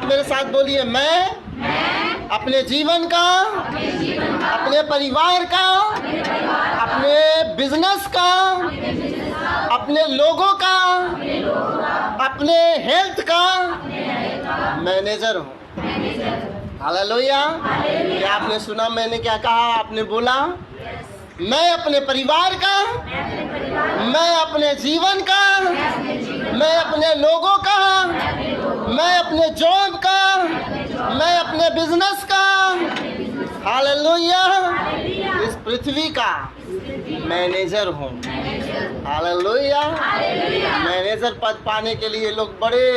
मेरे साथ बोलिए, मैं अपने जीवन का, अपने परिवार का, अपने बिजनेस का, अपने लोगों का, अपने हेल्थ का मैनेजर हूँ। हालेलुया। क्या आपने सुना मैंने क्या कहा? आपने बोला मैं अपने परिवार का, मैं अपने जीवन का, मैं अपने लोगों का, मैं अपने जॉब का, मैं अपने बिजनेस का, हालेलुया, इस पृथ्वी का मैनेजर हूँ। हालेलुया। मैनेजर पद पाने के लिए लोग बड़े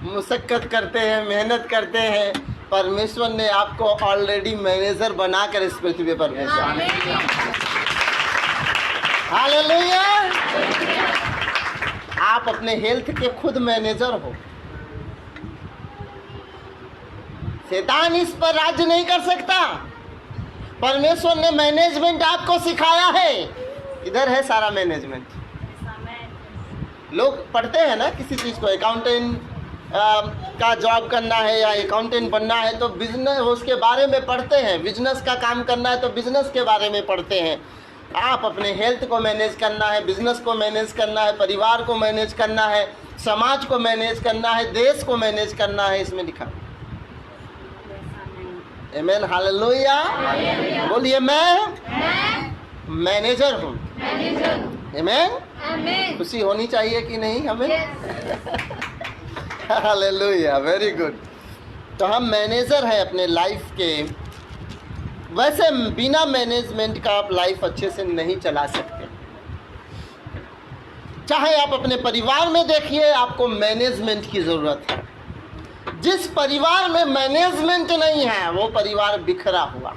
मुशक्कत करते हैं, मेहनत करते हैं। परमेश्वर ने आपको ऑलरेडी मैनेजर बनाकर इस पृथ्वी पर भेजा। हालेलुया। आप अपने हेल्थ के खुद मैनेजर हो। शैतान इस पर राज्य नहीं कर सकता। परमेश्वर ने मैनेजमेंट आपको सिखाया है। इधर है सारा मैनेजमेंट। लोग पढ़ते हैं ना किसी चीज़ को, अकाउंटेंट का जॉब करना है या अकाउंटेंट बनना है तो बिजनेस उसके बारे में पढ़ते हैं। बिजनेस का काम करना है तो बिजनेस के बारे में पढ़ते हैं। आप अपने हेल्थ को मैनेज करना है, बिजनेस को मैनेज करना है, परिवार को मैनेज करना है, समाज को मैनेज करना है, देश को मैनेज करना है, इसमें लिखा। आमीन। हालेलुया। बोलिए मैं मैनेजर हूँ। आमीन। खुशी होनी चाहिए कि नहीं हमें? Hallelujah, very good. तो हम मैनेजर हैं अपने लाइफ के। वैसे बिना मैनेजमेंट का आप लाइफ अच्छे से नहीं चला सकते। चाहे आप अपने परिवार में देखिए, आपको मैनेजमेंट की ज़रूरत है। जिस परिवार में मैनेजमेंट नहीं है वो परिवार बिखरा हुआ।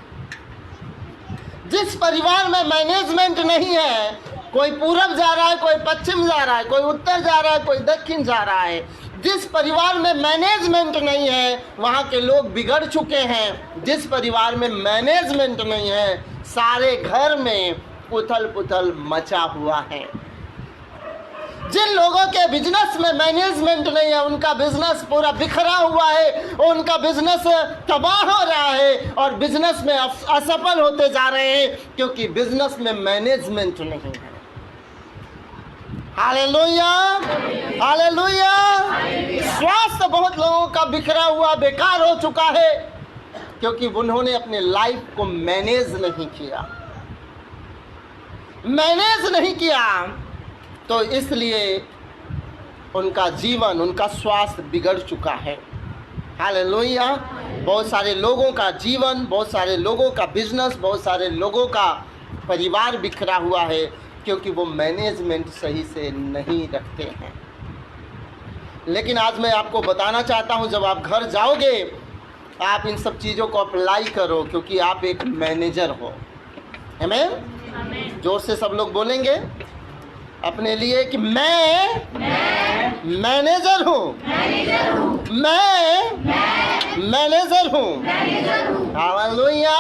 जिस परिवार में मैनेजमेंट नहीं है, कोई पूरब जा रहा है, कोई पश्चिम जा रहा है, कोई उत्तर जा रहा है, कोई दक्षिण जा रहा है। जिस परिवार में मैनेजमेंट नहीं है वहाँ के लोग बिगड़ चुके हैं। जिस परिवार में मैनेजमेंट नहीं है सारे घर में उथल पुथल मचा हुआ है। जिन लोगों के बिजनेस में मैनेजमेंट नहीं है उनका बिजनेस पूरा बिखरा हुआ है, उनका बिजनेस तबाह हो रहा है और बिजनेस में असफल होते जा रहे हैं क्योंकि बिजनेस में मैनेजमेंट नहीं है। Hallelujah, hallelujah. स्वास्थ्य बहुत लोगों का बिखरा हुआ बेकार हो चुका है क्योंकि उन्होंने अपने लाइफ को मैनेज नहीं किया। मैनेज नहीं किया तो इसलिए उनका जीवन, उनका स्वास्थ्य बिगड़ चुका है। हालेलुया। बहुत सारे लोगों का जीवन, बहुत सारे लोगों का बिजनेस, बहुत सारे लोगों का परिवार बिखरा हुआ है क्योंकि वो मैनेजमेंट सही से नहीं रखते हैं। लेकिन आज मैं आपको बताना चाहता हूँ, जब आप घर जाओगे आप इन सब चीज़ों को अप्लाई करो क्योंकि आप एक मैनेजर हो। आमीन। जोर से सब लोग बोलेंगे अपने लिए कि मैं मैनेजर हूँ, मैं मैनेजर हूँ। Hallelujah,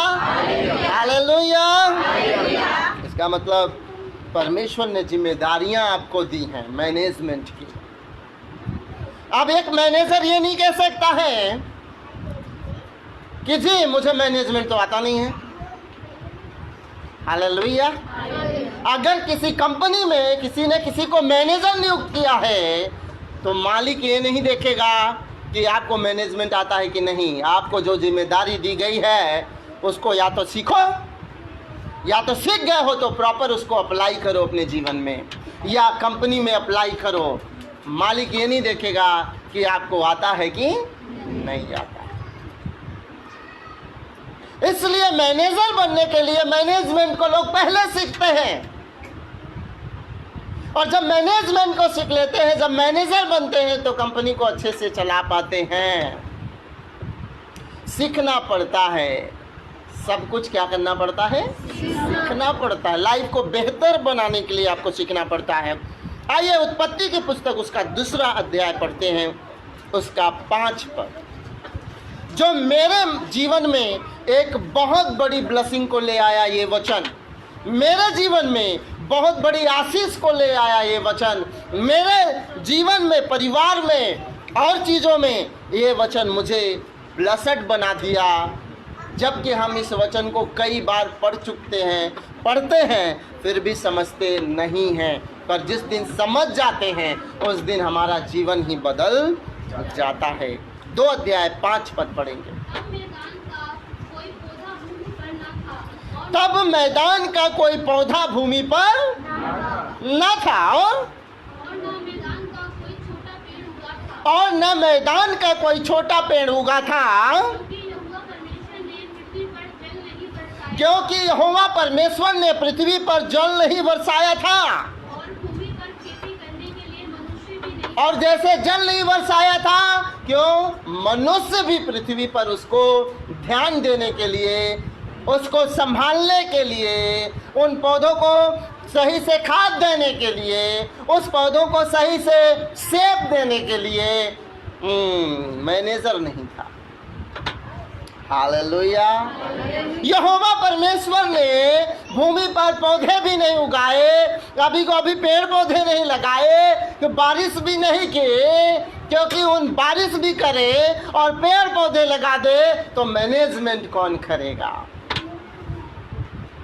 hallelujah. इसका मतलब परमेश्वर ने जिम्मेदारियां आपको दी हैं मैनेजमेंट की। अब एक मैनेजर ये नहीं कह सकता है कि जी मुझे मैनेजमेंट तो आता नहीं है। हालेलुया। अगर किसी कंपनी में किसी ने किसी को मैनेजर नियुक्त किया है तो मालिक ये नहीं देखेगा कि आपको मैनेजमेंट आता है कि नहीं। आपको जो जिम्मेदारी दी गई है उसको या तो सीखो, या तो सीख गए हो तो प्रॉपर उसको अप्लाई करो अपने जीवन में या कंपनी में अप्लाई करो। मालिक ये नहीं देखेगा कि आपको आता है कि नहीं आता है। इसलिए मैनेजर बनने के लिए मैनेजमेंट को लोग पहले सीखते हैं और जब मैनेजमेंट को सीख लेते हैं, जब मैनेजर बनते हैं तो कंपनी को अच्छे से चला पाते हैं। सीखना पड़ता है सब कुछ। क्या करना पड़ता है? सीखना पड़ता है। लाइफ को बेहतर बनाने के लिए आपको सीखना पड़ता है। आइए उत्पत्ति की पुस्तक उसका 2 अध्याय पढ़ते हैं, उसका 5 पद, जो मेरे जीवन में एक बहुत बड़ी ब्लेसिंग को ले आया। ये वचन मेरे जीवन में बहुत बड़ी आशीष को ले आया। ये वचन मेरे जीवन में, परिवार में और चीज़ों में ये वचन मुझे ब्लेस्ड बना दिया, जबकि हम इस वचन को कई बार पढ़ते हैं फिर भी समझते नहीं हैं। पर जिस दिन समझ जाते हैं उस दिन हमारा जीवन ही बदल जाता है। 2 अध्याय 5 पद पढ़ेंगे। तब मैदान का कोई पौधा भूमि पर न था और न मैदान का कोई छोटा पेड़ उगा था, क्योंकि यहोवा परमेश्वर ने पृथ्वी पर जल नहीं बरसाया था, और जैसे जल नहीं बरसाया था, क्यों? मनुष्य भी पृथ्वी पर उसको ध्यान देने के लिए, उसको संभालने के लिए, उन पौधों को सही से खाद देने के लिए, उस पौधों को सही से सेब देने के लिए मैनेजर नहीं था। हालेलुया। यहोवा परमेश्वर ने भूमि पर पौधे भी नहीं उगाए, कभी को अभी पेड़ पौधे नहीं लगाए, तो बारिश भी नहीं किए, क्योंकि उन बारिश भी करे और पेड़ पौधे लगा दे तो मैनेजमेंट कौन करेगा?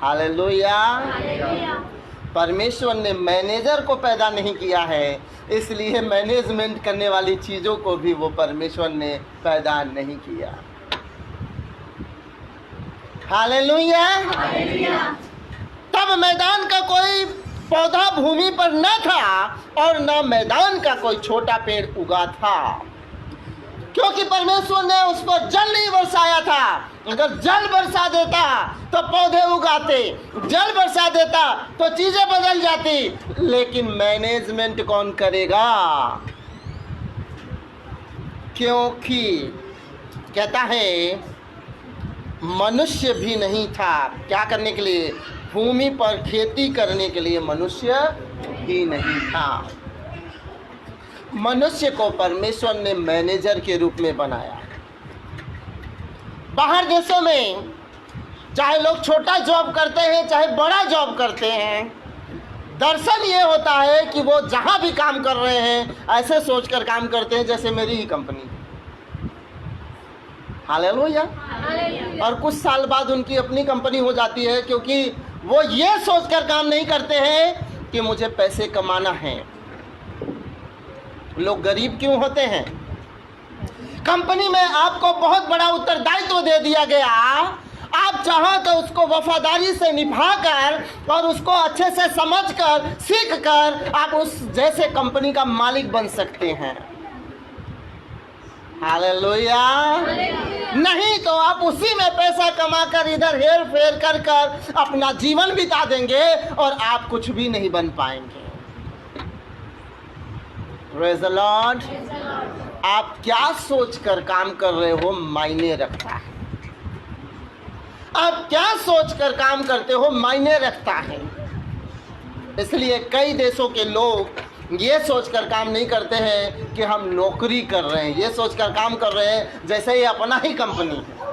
हालेलुया। परमेश्वर ने मैनेजर को पैदा नहीं किया है, इसलिए मैनेजमेंट करने वाली चीज़ों को भी वो परमेश्वर ने पैदा नहीं किया। हालेलुया। तब मैदान का कोई पौधा भूमि पर न था और न मैदान का कोई छोटा पेड़ उगा था, क्योंकि परमेश्वर ने उस पर जल नहीं बरसाया था। अगर जल बरसा देता तो पौधे उगाते, जल बरसा देता तो चीजें बदल जाती, लेकिन मैनेजमेंट कौन करेगा? क्योंकि कहता है मनुष्य भी नहीं था क्या करने के लिए? भूमि पर खेती करने के लिए मनुष्य भी नहीं था। मनुष्य को परमेश्वर ने मैनेजर के रूप में बनाया। बाहर देशों में चाहे लोग छोटा जॉब करते हैं चाहे बड़ा जॉब करते हैं, दरअसल ये होता है कि वो जहाँ भी काम कर रहे हैं ऐसे सोचकर काम करते हैं जैसे मेरी ही कंपनी। हालेलुया। और कुछ साल बाद उनकी अपनी कंपनी हो जाती है, क्योंकि वो ये सोचकर काम नहीं करते हैं कि मुझे पैसे कमाना है। लोग गरीब क्यों होते हैं? कंपनी में आपको बहुत बड़ा उत्तरदायित्व दे दिया गया, आप चाहो तो उसको वफादारी से निभाकर और उसको अच्छे से समझकर सीखकर आप उस जैसे कंपनी का मालिक बन सकते हैं। हालेलुया। नहीं तो आप उसी में पैसा कमाकर इधर हेर फेर कर कर अपना जीवन बिता देंगे और आप कुछ भी नहीं बन पाएंगे। Praise the Lord. आप क्या सोचकर काम कर रहे हो मायने रखता है। आप क्या सोचकर काम करते हो मायने रखता है। इसलिए कई देशों के लोग ये सोचकर काम नहीं करते हैं कि हम नौकरी कर रहे हैं, ये सोचकर काम कर रहे हैं जैसे ये अपना ही कंपनी है।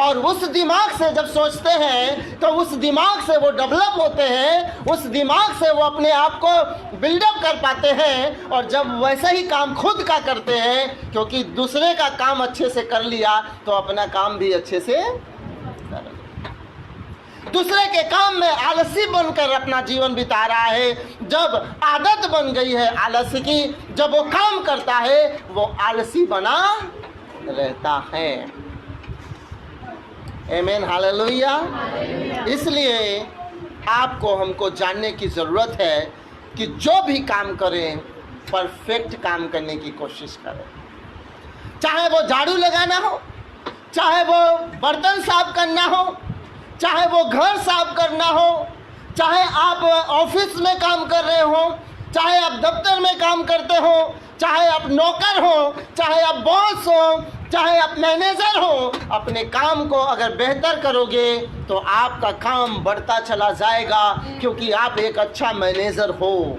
और उस दिमाग से जब सोचते हैं तो उस दिमाग से वो डेवलप होते हैं, उस दिमाग से वो अपने आप को बिल्डअप कर पाते हैं। और जब वैसा ही काम खुद का करते हैं, क्योंकि दूसरे का काम अच्छे से कर लिया तो अपना काम भी अच्छे से कर लिया। दूसरे के काम में आलसी बनकर अपना जीवन बिता रहा है। जब आदत बन गई है आलसी की, जब वो काम करता है वो आलसी बना रहता है। आमीन। हालेलुया। इसलिए आपको हमको जानने की ज़रूरत है कि जो भी काम करें परफेक्ट काम करने की कोशिश करें। चाहे वो झाड़ू लगाना हो, चाहे वो बर्तन साफ करना हो, चाहे वो घर साफ करना हो, चाहे आप ऑफिस में काम कर रहे हो, चाहे आप दफ्तर में काम करते हो, चाहे आप नौकर हो, चाहे आप बॉस हो, चाहे आप मैनेजर हो, अपने काम को अगर बेहतर करोगे तो आपका काम बढ़ता चला जाएगा, क्योंकि आप एक अच्छा मैनेजर हो।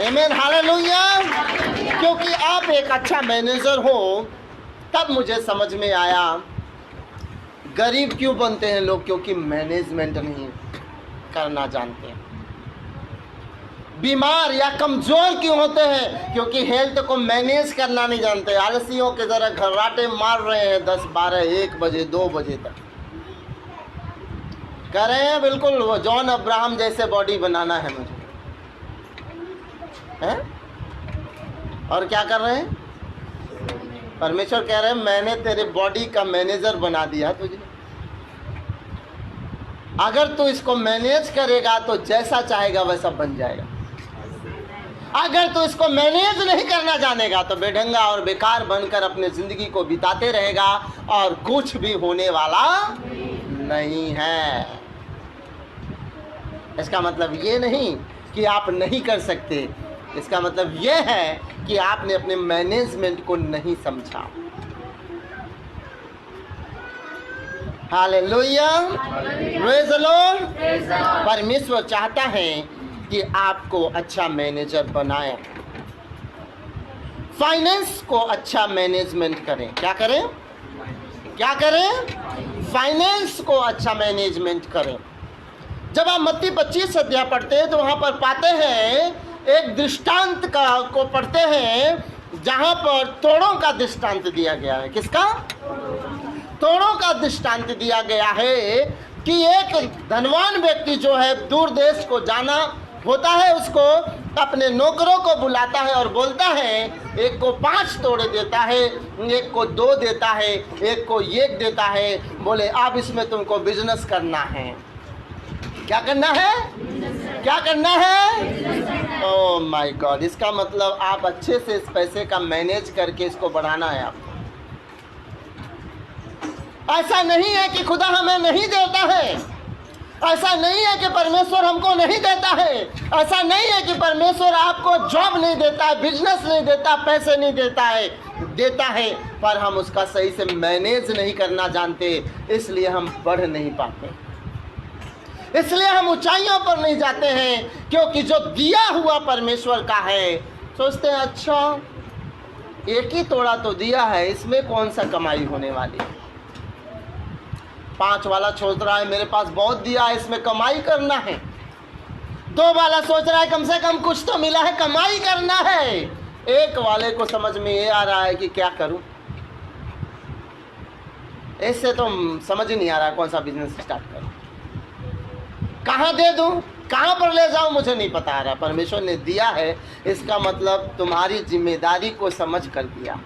आमीन। हालेलुया। क्योंकि आप एक अच्छा मैनेजर हो। तब मुझे समझ में आया गरीब क्यों बनते हैं लोग, क्योंकि मैनेजमेंट नहीं करना जानते हैं। बीमार या कमज़ोर क्यों होते हैं? क्योंकि हेल्थ को मैनेज करना नहीं जानते। आलसियों के ज़रा घर्राटे मार रहे हैं 10, 12, 1 बजे, 2 बजे तक कह रहे हैं बिल्कुल वो जॉन अब्राहम जैसे बॉडी बनाना है मुझे, है? और क्या कर रहे हैं? परमेश्वर कह रहे हैं मैंने तेरे बॉडी का मैनेजर बना दिया तुझे। अगर तू इसको मैनेज करेगा तो जैसा चाहेगा वैसा बन जाएगा। अगर तू इसको मैनेज नहीं करना जानेगा तो बेढंगा और बेकार बनकर अपने ज़िंदगी को बिताते रहेगा और कुछ भी होने वाला नहीं है। इसका मतलब ये नहीं कि आप नहीं कर सकते, इसका मतलब ये है कि आपने अपने मैनेजमेंट को नहीं समझा। Hallelujah, praise the Lord. परमेश्वर चाहता है कि आपको अच्छा मैनेजर बनाए, फाइनेंस को अच्छा मैनेजमेंट करें। क्या करें? क्या करें? फाइनेंस को अच्छा मैनेजमेंट करें। जब आप मत्ती 25 अध्याय पढ़ते हैं तो वहाँ पर पाते हैं एक दृष्टांत को पढ़ते हैं जहाँ पर तोड़ों का दृष्टांत दिया गया है। किसका? तोड़ों का दृष्टांत दिया गया है कि एक धनवान व्यक्ति जो है दूर देश को जाना होता है, उसको अपने नौकरों को बुलाता है और बोलता है, एक को 5 तोड़े देता है, एक को 2 देता है, एक को 1 देता है। बोले अब इसमें तुमको बिजनेस करना है। क्या करना है? क्या करना है? ओह माय गॉड, इसका मतलब आप अच्छे से इस पैसे का मैनेज करके इसको बढ़ाना है आपको। ऐसा नहीं है कि खुदा हमें नहीं देता है, ऐसा नहीं है कि परमेश्वर हमको नहीं देता है, ऐसा नहीं है कि परमेश्वर आपको जॉब नहीं देता है, बिजनेस नहीं देता, पैसे नहीं देता है, देता है, पर हम उसका सही से मैनेज नहीं करना जानते, इसलिए हम बढ़ नहीं पाते, इसलिए हम ऊंचाइयों पर नहीं जाते हैं। क्योंकि जो दिया हुआ परमेश्वर का है, सोचते हैं अच्छा एक ही तोड़ा तो दिया है, इसमें कौन सा कमाई होने वाली है। 5 वाला सोच रहा है मेरे पास बहुत दिया है, इसमें कमाई करना है। 2 वाला सोच रहा है कम से कम कुछ तो मिला है, कमाई करना है। 1 वाले को समझ में ये आ रहा है कि क्या करूं, इससे तो समझ ही नहीं आ रहा कौन सा बिजनेस स्टार्ट करूं, कहाँ दे दूं, कहाँ पर ले जाऊं, मुझे नहीं पता आ रहा। परमेश्वर ने दिया है, इसका मतलब तुम्हारी जिम्मेदारी को समझ कर दिया।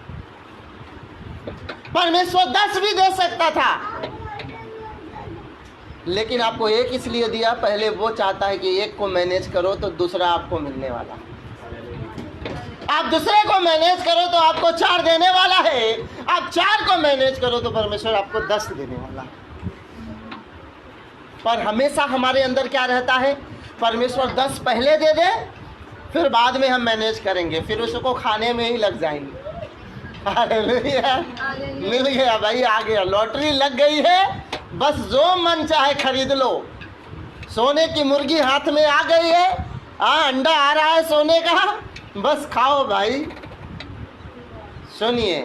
परमेश्वर 10 भी दे सकता था, लेकिन आपको 1 इसलिए दिया, पहले वो चाहता है कि 1 को मैनेज करो तो दूसरा आपको मिलने वाला, आप दूसरे को मैनेज करो तो आपको 4 देने वाला है, आप 4 को मैनेज करो तो परमेश्वर आपको 10 देने वाला है। पर हमेशा हमारे अंदर क्या रहता है, परमेश्वर 10 पहले दे दे, फिर बाद में हम मैनेज करेंगे, फिर उसको खाने में ही लग जाएंगे। हालेलुया, मिल गया भाई, आ गया, लॉटरी लग गई है, बस जो मन चाहे खरीद लो। सोने की मुर्गी हाथ में आ गई है, अंडा आ रहा है सोने का, बस खाओ भाई। सुनिए,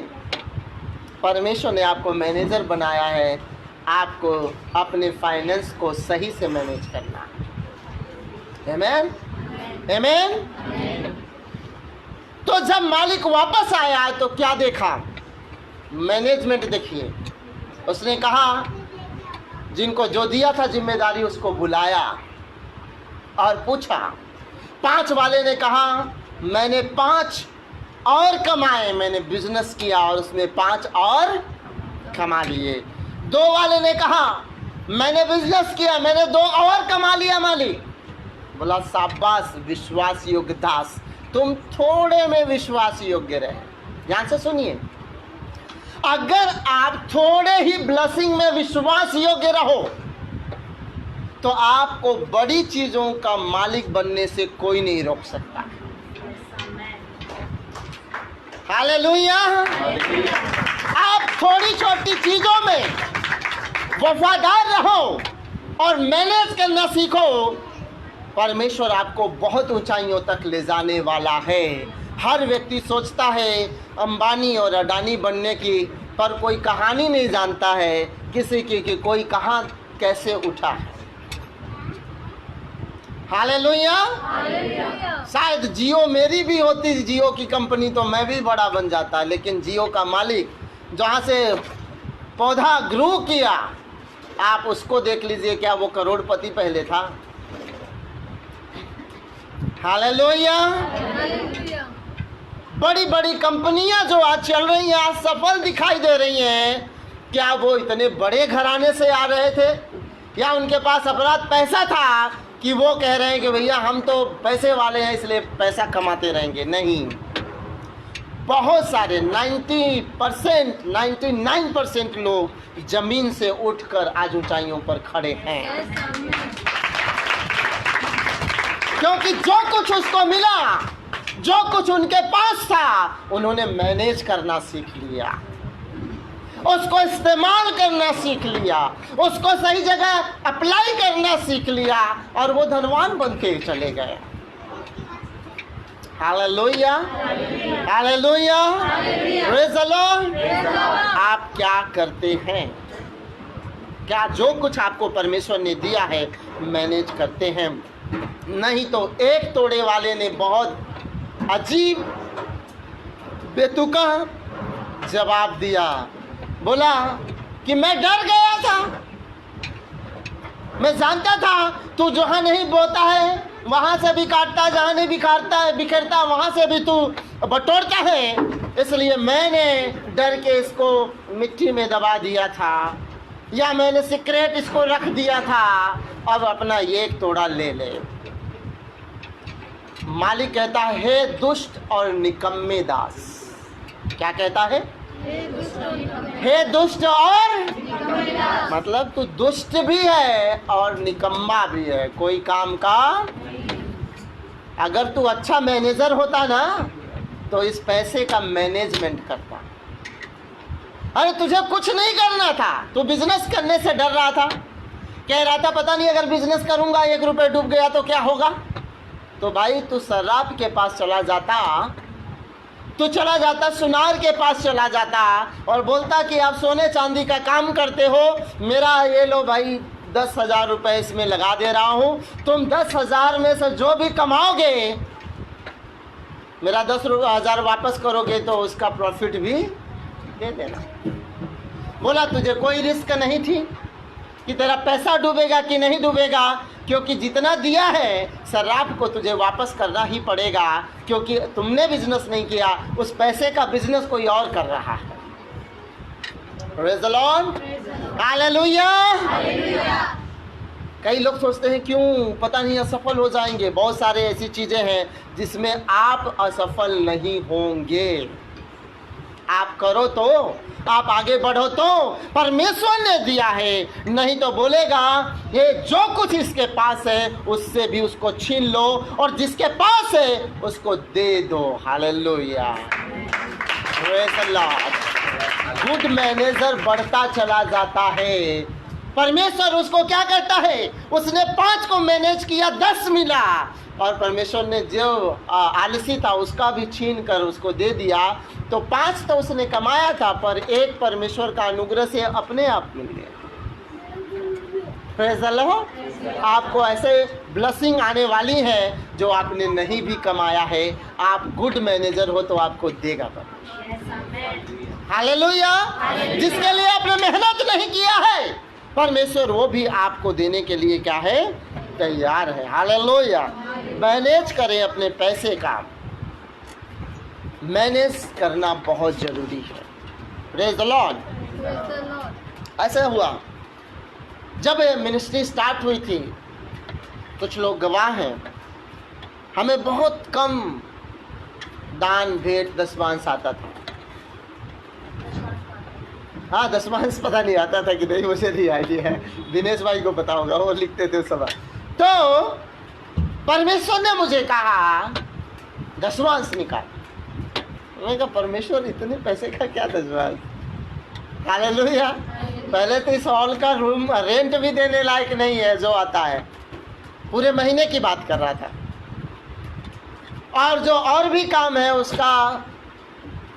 परमेश्वर ने आपको मैनेजर बनाया है, आपको अपने फाइनेंस को सही से मैनेज करना है। आमेन, आमेन। तो जब मालिक वापस आया तो क्या देखा? मैनेजमेंट देखिए। उसने कहा जिनको जो दिया था जिम्मेदारी, उसको बुलाया और पूछा। 5 वाले ने कहा मैंने 5 और कमाए, मैंने बिजनेस किया और उसमें 5 और कमा लिए। 2 वाले ने कहा मैंने बिजनेस किया, मैंने 2 और कमा लिया मालिक। बोला शाबाश विश्वास योग्य दास, तुम थोड़े में विश्वास योग्य रहे। ध्यान से सुनिए, अगर आप थोड़े ही ब्लेसिंग में विश्वास योग्य रहो तो आपको बड़ी चीजों का मालिक बनने से कोई नहीं रोक सकता। हालेलुया। आप थोड़ी छोटी चीजों में वफादार रहो और मैनेज करना सीखो, परमेश्वर आपको बहुत ऊंचाइयों तक ले जाने वाला है। हर व्यक्ति सोचता है अंबानी और अडानी बनने की, पर कोई कहानी नहीं जानता है किसी की कि कोई कहाँ कैसे उठा है। हालेलुया। शायद जियो मेरी भी होती, जियो की कंपनी, तो मैं भी बड़ा बन जाता, लेकिन जियो का मालिक जहाँ से पौधा ग्रो किया, आप उसको देख लीजिए, क्या वो करोड़पति पहले था? हालेलुया। बड़ी बड़ी कंपनियां जो आज चल रही हैं, आज सफल दिखाई दे रही हैं, क्या वो इतने बड़े घराने से आ रहे थे, या उनके पास अपराध पैसा था कि वो कह रहे हैं कि भैया हम तो पैसे वाले हैं इसलिए पैसा कमाते रहेंगे? नहीं, बहुत सारे 90%, 99% लोग जमीन से उठकर आज ऊंचाइयों पर खड़े हैं, क्योंकि जो कुछ उसको मिला, जो कुछ उनके पास था, उन्होंने मैनेज करना सीख लिया, उसको इस्तेमाल करना सीख लिया, उसको सही जगह अप्लाई करना सीख लिया, और वो धनवान बन के चले गए। Hallelujah, hallelujah, praise the Lord. आप क्या करते हैं? क्या जो कुछ आपको परमेश्वर ने दिया है मैनेज करते हैं? नहीं तो एक तोड़े वाले ने बहुत अजीब बेतुका जवाब दिया, बोला कि मैं डर गया था, मैं जानता था तू जहाँ नहीं बोता है वहाँ से भी काटता, जहाँ नहीं बिखरता वहाँ से भी तू बटोरता है, इसलिए मैंने डर के इसको मिट्टी में दबा दिया था, या मैंने सीक्रेट इसको रख दिया था, अब अपना एक तोड़ा ले ले। मालिक कहता है, हे दुष्ट और निकम्मे दास। क्या कहता है? हे दुष्ट और मतलब तू दुष्ट भी है और निकम्मा भी है, कोई काम का। अगर तू अच्छा मैनेजर होता ना तो इस पैसे का मैनेजमेंट करता। अरे तुझे कुछ नहीं करना था, तू बिजनेस करने से डर रहा था, कह रहा था पता नहीं अगर बिजनेस करूंगा 1 रुपये डूब गया तो क्या होगा। तो भाई तू सर्राफ के पास चला जाता, तू चला जाता सुनार के पास चला जाता और बोलता कि आप सोने चांदी का काम करते हो, मेरा ये लो भाई 10,000 रुपये इसमें लगा दे रहा हूँ, तुम 10,000 में से जो भी कमाओगे मेरा 10,000 वापस करोगे तो उसका प्रॉफिट भी दे देना। बोला तुझे कोई रिस्क नहीं थी कि तेरा पैसा डूबेगा कि नहीं डूबेगा, क्योंकि जितना दिया है सर्राफ को तुझे वापस करना ही पड़ेगा, क्योंकि तुमने बिजनेस नहीं किया, उस पैसे का बिजनेस कोई और कर रहा है। Praise the Lord, hallelujah. कई लोग सोचते हैं क्यों पता नहीं असफल हो जाएंगे। बहुत सारे ऐसी चीज़ें हैं जिसमें आप असफल नहीं होंगे। आप करो तो, आप आगे बढ़ो तो परमेश्वर ने दिया है, नहीं तो बोलेगा ये जो कुछ इसके पास है उससे भी उसको छीन लो और जिसके पास है उसको दे दो। Hallelujah, praise the Lord. Good manager बढ़ता चला जाता है। परमेश्वर उसको क्या करता है, उसने 5 को मैनेज किया, 10 मिला, और परमेश्वर ने जो आलसी था उसका भी छीन कर उसको दे दिया। तो 5 तो उसने कमाया था, पर 1 परमेश्वर का अनुग्रह से अपने आप मिल गया। Praise the Lord. आपको ऐसे ब्लेसिंग आने वाली है जो आपने नहीं भी कमाया है। आप गुड मैनेजर हो तो आपको देगा परमेश्वर। हालेलुया। जिसके लिए आपने मेहनत नहीं किया है परमेश्वर वो भी आपको देने के लिए क्या है, तैयार है। हालेलुया। मैनेज करें अपने पैसे का, मैनेज करना बहुत जरूरी है। Praise the Lord. ऐसा हुआ जब मिनिस्ट्री स्टार्ट हुई थी, कुछ लोग गवाह हैं, हमें बहुत कम दान भेंट दशमांश आता था। हाँ, दशमांश पता नहीं आता था कि नहीं, मुझे नहीं आइडिया है, दिनेश भाई को पता होगा, वो लिखते थे उस समय। तो परमेश्वर ने मुझे कहा दशमांश निकाल। मैंने कहा परमेश्वर इतने पैसे का क्या दशमांश। हालेलुया। पहले तो इस हॉल का रूम रेंट भी देने लायक नहीं है जो आता है, पूरे महीने की बात कर रहा था, और जो और भी काम है उसका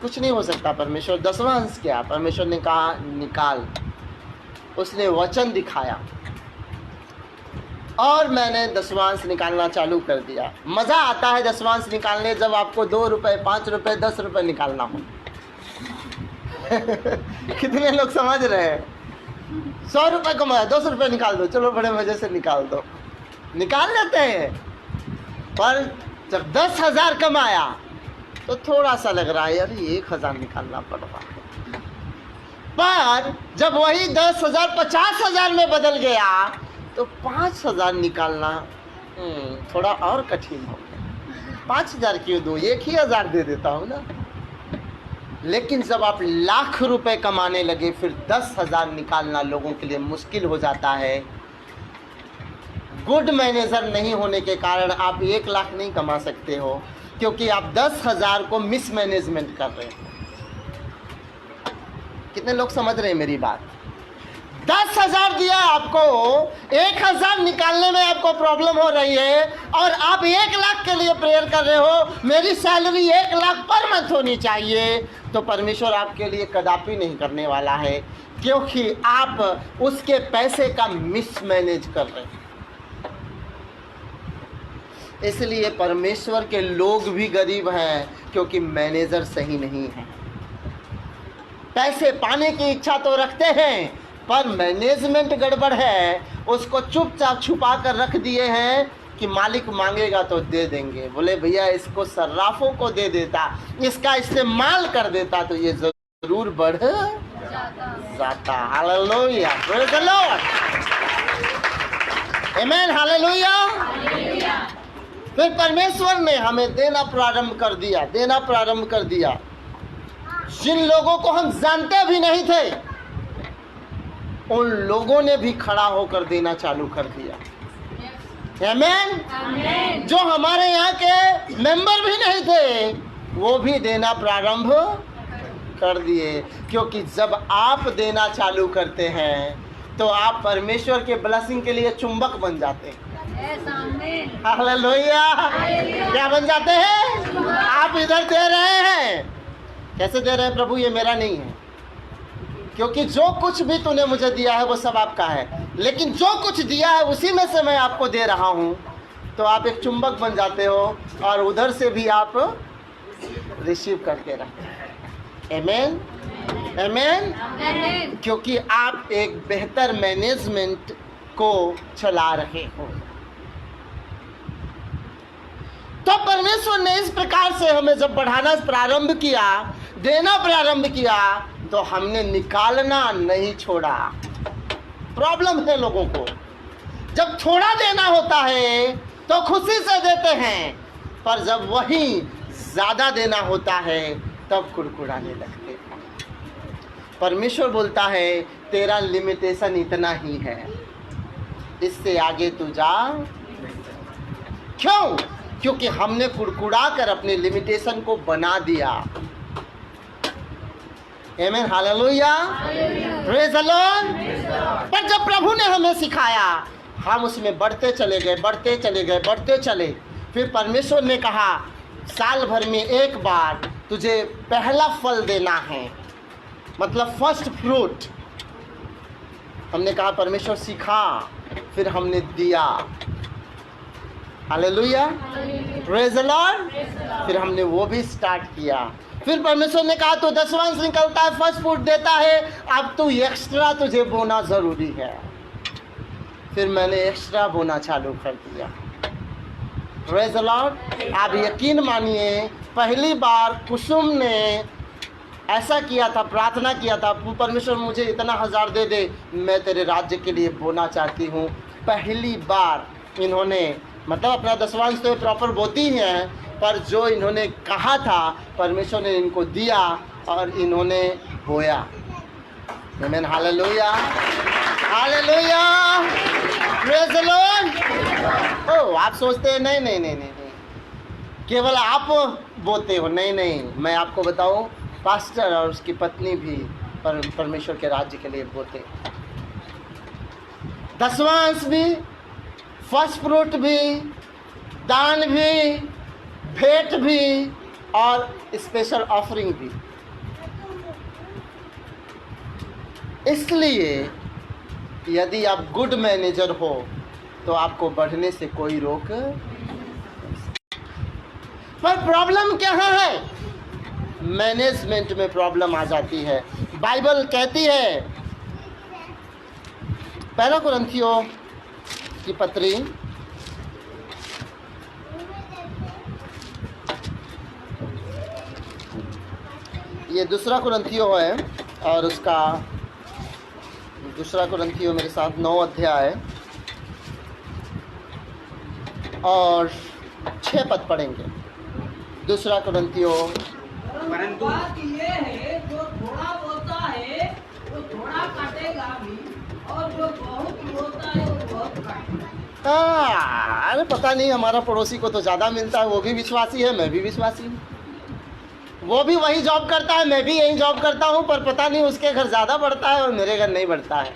कुछ नहीं हो सकता। परमेश्वर दशमांश क्या, परमेश्वर ने कहा निकाल। उसने वचन दिखाया, और मैंने दशवांश निकालना चालू कर दिया। मज़ा आता है दशवांश निकालने जब आपको 2 रुपये, 5 रुपये, 10 रुपये निकालना हो। कितने लोग समझ रहे हैं? 100 रुपये कमाया, 200 रुपये निकाल दो, चलो बड़े मज़े से निकाल दो, निकाल लेते हैं। पर जब 10,000 कमाया तो थोड़ा सा लग रहा है यार 1,000 निकालना पड़ रहा है। पर जब वही 10,000 50,000 में बदल गया तो 5,000 निकालना थोड़ा और कठिन हो गया। 5,000 क्यों दूँ, 1,000 दे देता हूँ ना। लेकिन जब आप लाख रुपए कमाने लगे फिर 10,000 निकालना लोगों के लिए मुश्किल हो जाता है। गुड मैनेजर नहीं होने के कारण आप 1 लाख नहीं कमा सकते हो, क्योंकि आप 10,000 को मिसमैनेजमेंट कर रहे हैं। कितने लोग समझ रहे हैं मेरी बात? 10,000 दिया आपको, 1,000 निकालने में आपको प्रॉब्लम हो रही है और आप 1 लाख के लिए प्रेयर कर रहे हो, मेरी सैलरी 1 लाख पर मंथ होनी चाहिए। तो परमेश्वर आपके लिए कदापि नहीं करने वाला है, क्योंकि आप उसके पैसे का मिसमैनेज कर रहे हैं। इसलिए परमेश्वर के लोग भी गरीब हैं, क्योंकि मैनेजर सही नहीं है। पैसे पाने की इच्छा तो रखते हैं, पर मैनेजमेंट गड़बड़ है। उसको चुपचाप छुपा कर रख दिए हैं कि मालिक मांगेगा तो दे देंगे। बोले भैया इसको सर्राफों को दे देता, इसका इस्तेमाल कर देता तो ये जरूर बढ़ जाता। Hallelujah, praise the Lord, amen, hallelujah. फिर परमेश्वर ने हमें देना प्रारंभ कर दिया। जिन लोगों को हम जानते भी नहीं थे, उन लोगों ने भी खड़ा होकर देना चालू कर दिया। आमेन। जो हमारे यहाँ के मेंबर भी नहीं थे, वो भी देना प्रारंभ कर दिए। क्योंकि जब आप देना चालू करते हैं तो आप परमेश्वर के ब्लेसिंग के लिए चुंबक बन जाते हैं। हालेलुया। क्या बन जाते हैं? आप इधर दे रहे हैं, कैसे दे रहे हैं? प्रभु ये मेरा नहीं है, क्योंकि जो कुछ भी तूने मुझे दिया है वो सब आपका है, लेकिन जो कुछ दिया है उसी में से मैं आपको दे रहा हूँ। तो आप एक चुंबक बन जाते हो और उधर से भी आप रिसीव करते रहते हैं। आमेन, आमेन। क्योंकि आप एक बेहतर मैनेजमेंट को चला रहे हो। तो परमेश्वर ने इस प्रकार से हमें जब बढ़ाना प्रारंभ किया, देना प्रारंभ किया, तो हमने निकालना नहीं छोड़ा। प्रॉब्लम है लोगों को, जब थोड़ा देना होता है तो खुशी से देते हैं, पर जब वही ज़्यादा देना होता है तब कुड़कुड़ाने लगते हैं। परमेश्वर बोलता है तेरा लिमिटेशन इतना ही है, इससे आगे तू जा। क्यों? क्योंकि हमने कुड़कुड़ा कर अपने लिमिटेशन को बना दिया। आमेन, हालेलुया, प्रेज़ द लॉर्ड। पर जब प्रभु ने हमें सिखाया, हम उसमें बढ़ते चले। फिर परमेश्वर ने कहा साल भर में एक बार तुझे पहला फल देना है, मतलब फर्स्ट फ्रूट। हमने कहा परमेश्वर सिखा, फिर हमने दिया। Hallelujah, praise the Lord. फिर हमने वो भी स्टार्ट किया। फिर परमेश्वर ने कहा तो दशवांश निकलता है, फर्स्ट फ्रूट देता है, अब तू एक्स्ट्रा तुझे बोना ज़रूरी है। फिर मैंने एक्स्ट्रा बोना चालू कर दिया। Praise the Lord. आप यकीन मानिए, पहली बार कुसुम ने ऐसा किया था, प्रार्थना किया था, परमेश्वर मुझे इतना 1,000 दे दे, मैं तेरे राज्य के लिए बोना चाहती हूँ। पहली बार इन्होंने, मतलब अपना दशवांश तो प्रॉपर बोती ही हैं, पर जो इन्होंने कहा था परमेश्वर ने इनको दिया और इन्होंने बोया। Amen, hallelujah, hallelujah, praise the Lord. Oh, आप सोचते हैं नहीं, केवल आप बोते हो। नहीं, मैं आपको बताऊं, पास्टर और उसकी पत्नी भी परमेश्वर के राज्य के लिए बोते। दशवांश भी, फर्स्ट फ्रूट भी, दान भी, भेंट भी और स्पेशल ऑफरिंग भी। इसलिए यदि आप गुड मैनेजर हो तो आपको बढ़ने से कोई रोक। पर प्रॉब्लम क्या है? मैनेजमेंट में प्रॉब्लम आ जाती है। बाइबल कहती है, पहला कुरिन्थियों की पत्री ये दूसरा कुरिन्थियों है, और उसका दूसरा कुरिन्थियों मेरे साथ 9 अध्याय और 6 पद पढ़ेंगे। दूसरा कुरिन्थियों। परंतु बात ये है, जो थोड़ा बोता है वो थोड़ा काटेगा भी, और जो बहुत बोता है वो बहुत काटेगा। अरे पता नहीं, हमारा पड़ोसी को तो ज़्यादा मिलता है, वो भी विश्वासी है, मैं भी विश्वासी हूँ। वो भी वही जॉब करता है, मैं भी यही जॉब करता हूँ, पर पता नहीं उसके घर ज़्यादा बढ़ता है और मेरे घर नहीं बढ़ता है।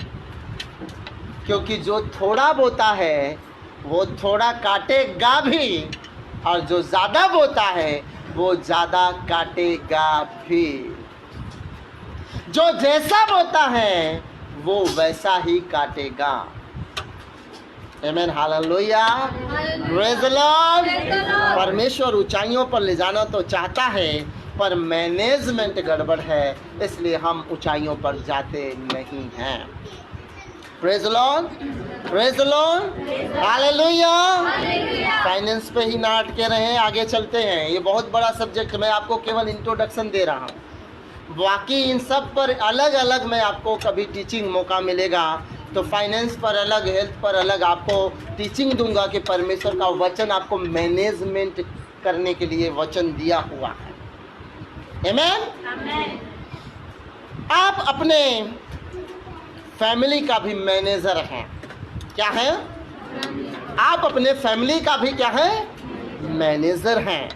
क्योंकि जो थोड़ा बोता है वो थोड़ा काटेगा भी, और जो ज़्यादा बोता है वो ज़्यादा काटेगा भी। जो जैसा बोता है वो वैसा ही काटेगा। आमीन, हालेलुया, प्रेज़ द लॉर्ड। परमेश्वर ऊंचाइयों पर ले जाना तो चाहता है, पर मैनेजमेंट गड़बड़ है, इसलिए हम ऊंचाइयों पर जाते नहीं हैं। Praise the Lord, praise the Lord, hallelujah. Finance पे ही ना अटके रहें, आगे चलते हैं। ये बहुत बड़ा सब्जेक्ट, मैं आपको केवल इंट्रोडक्शन दे रहा हूँ। बाकी इन सब पर अलग अलग मैं आपको कभी टीचिंग मौका मिलेगा तो फाइनेंस पर अलग, हेल्थ पर अलग आपको टीचिंग दूंगा कि परमेश्वर का वचन आपको मैनेजमेंट करने के लिए वचन दिया हुआ है। आमीन। आप अपने फैमिली का भी मैनेजर हैं। क्या है? आप अपने फैमिली का भी क्या है? मैनेजर हैं।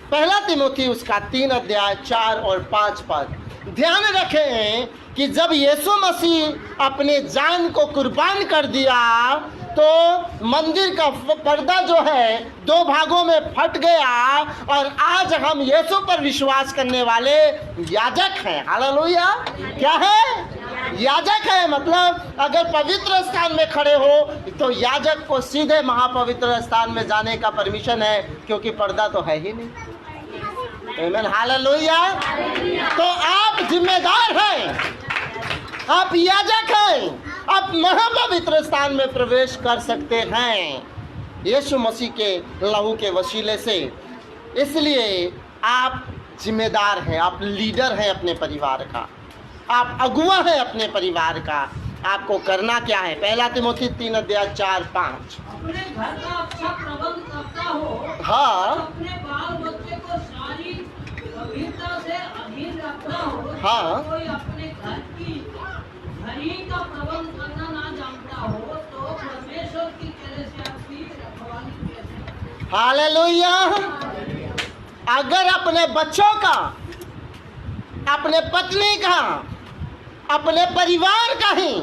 पहला तिमोथी उसका 3 अध्याय 4 और 5 पद। ध्यान रखें कि जब यीशु मसीह अपने जान को कुर्बान कर दिया तो मंदिर का पर्दा जो है 2 भागों में फट गया, और आज हम यीशु पर विश्वास करने वाले याजक हैं। हालेलुया। क्या है? याजक है। मतलब अगर पवित्र स्थान में खड़े हो तो याजक को सीधे महापवित्र स्थान में जाने का परमिशन है, क्योंकि पर्दा तो है ही नहीं। आमीन, हालेलुया। तो आप जिम्मेदार हैं, आप याजक हैं, आप महापवित्र स्थान में प्रवेश कर सकते हैं यीशु मसीह के लहू के वसीले से। इसलिए आप जिम्मेदार हैं, आप लीडर हैं अपने परिवार का, आप अगुआ हैं अपने परिवार का। आपको करना क्या है? पहला तिमोथी 3 अध्याय 4-5। अपने घर का अच्छा प्रबंध करता हो। हाँ। अपने बाल बच्चे को सारी गंभीरता से अधीन रखता हो। हाँ। कोई अपने घर की घड़ी का प्रबंध करना ना जानता हो तो परमेश्वर की कलीसिया की रखवाली कैसे? हालेलुया। अगर अपने बच्चों का, अपने पत्नी का, अपने परिवार का ही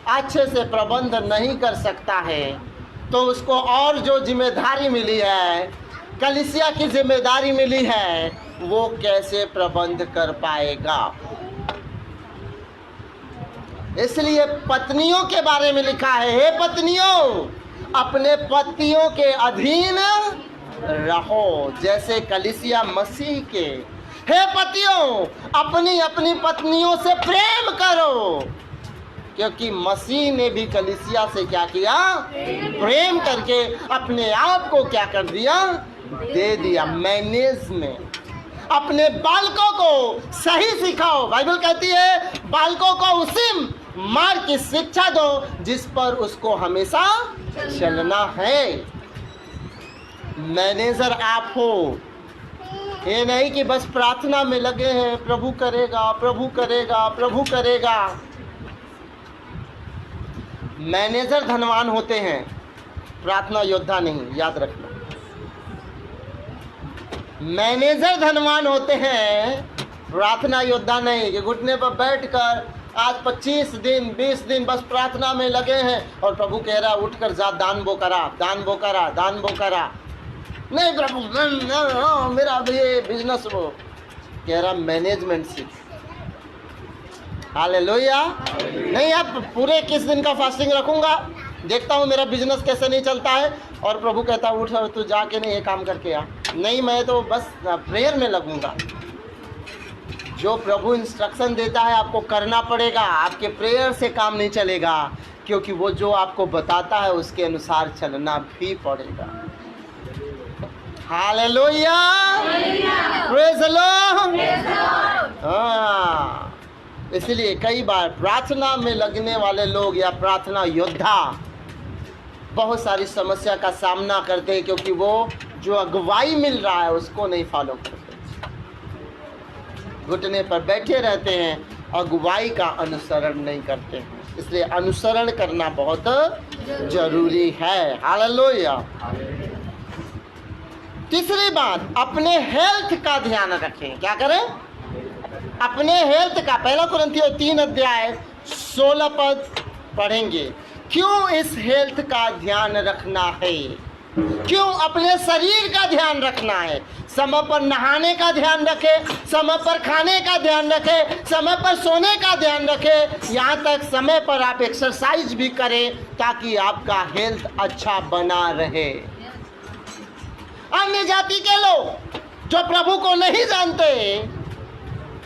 अच्छे से प्रबंध नहीं कर सकता है तो उसको और जो जिम्मेदारी मिली है, कलीसिया की जिम्मेदारी मिली है, वो कैसे प्रबंध कर पाएगा? इसलिए पत्नियों के बारे में लिखा है, हे पत्नियों अपने पतियों के अधीन रहो जैसे कलीसिया मसीह के। हे पतियों अपनी अपनी पत्नियों से प्रेम करो, क्योंकि मसीह ने भी कलीसिया से क्या किया? प्रेम करके अपने आप को क्या कर दिया? दे दिया। मैनेजमेंट। अपने बालकों को सही सिखाओ। बाइबल कहती है बालकों को उसी मार्ग की शिक्षा दो जिस पर उसको हमेशा चलना है। मैनेजर आप हो। ये नहीं कि बस प्रार्थना में लगे हैं, प्रभु करेगा, प्रभु करेगा, प्रभु करेगा। मैनेजर धनवान होते हैं, प्रार्थना योद्धा नहीं, याद रखना। मैनेजर धनवान होते हैं, प्रार्थना योद्धा नहीं, कि घुटने पर बैठकर आज 25 दिन 20 दिन बस प्रार्थना में लगे हैं और प्रभु कह रहा उठकर जा दान वो करा, दान वो करा, दान वो करा। नहीं प्रभु मेरा ये बिजनेस वो कह रहा मैनेजमेंट सीख। हालेलुया। नहीं आप पूरे 21 दिन का फास्टिंग रखूंगा, देखता हूँ मेरा बिजनेस कैसे नहीं चलता है, और प्रभु कहता उठ और तू जाके नहीं ये काम करके आ। नहीं, मैं तो बस प्रेयर में लगूंगा। जो प्रभु इंस्ट्रक्शन देता है आपको करना पड़ेगा, आपके प्रेयर से काम नहीं चलेगा, क्योंकि वो जो आपको बताता है उसके अनुसार चलना भी पड़ेगा। Hallelujah, praise the Lord. हाँ, इसलिए कई बार प्रार्थना में लगने वाले लोग या प्रार्थना योद्धा बहुत सारी समस्या का सामना करते हैं, क्योंकि वो जो अगुवाई मिल रहा है उसको नहीं फॉलो करते, घुटने पर बैठे रहते हैं, अगुवाई का अनुसरण नहीं करते हैं। इसलिए अनुसरण करना बहुत जरूरी है। हालेलुया। तीसरी बात, अपने हेल्थ का ध्यान रखें। क्या करें? अपने हेल्थ का। 1 कुरिन्थियों 3 अध्याय 16 पद पढ़ेंगे। क्यों इस हेल्थ का ध्यान रखना है? क्यों अपने शरीर का ध्यान रखना है? समय पर नहाने का ध्यान रखें, समय पर खाने का ध्यान रखें, समय पर सोने का ध्यान रखें, यहाँ तक समय पर आप एक्सरसाइज भी करें ताकि आपका हेल्थ अच्छा बना रहे। अन्य जाति के लोग जो प्रभु को नहीं जानते,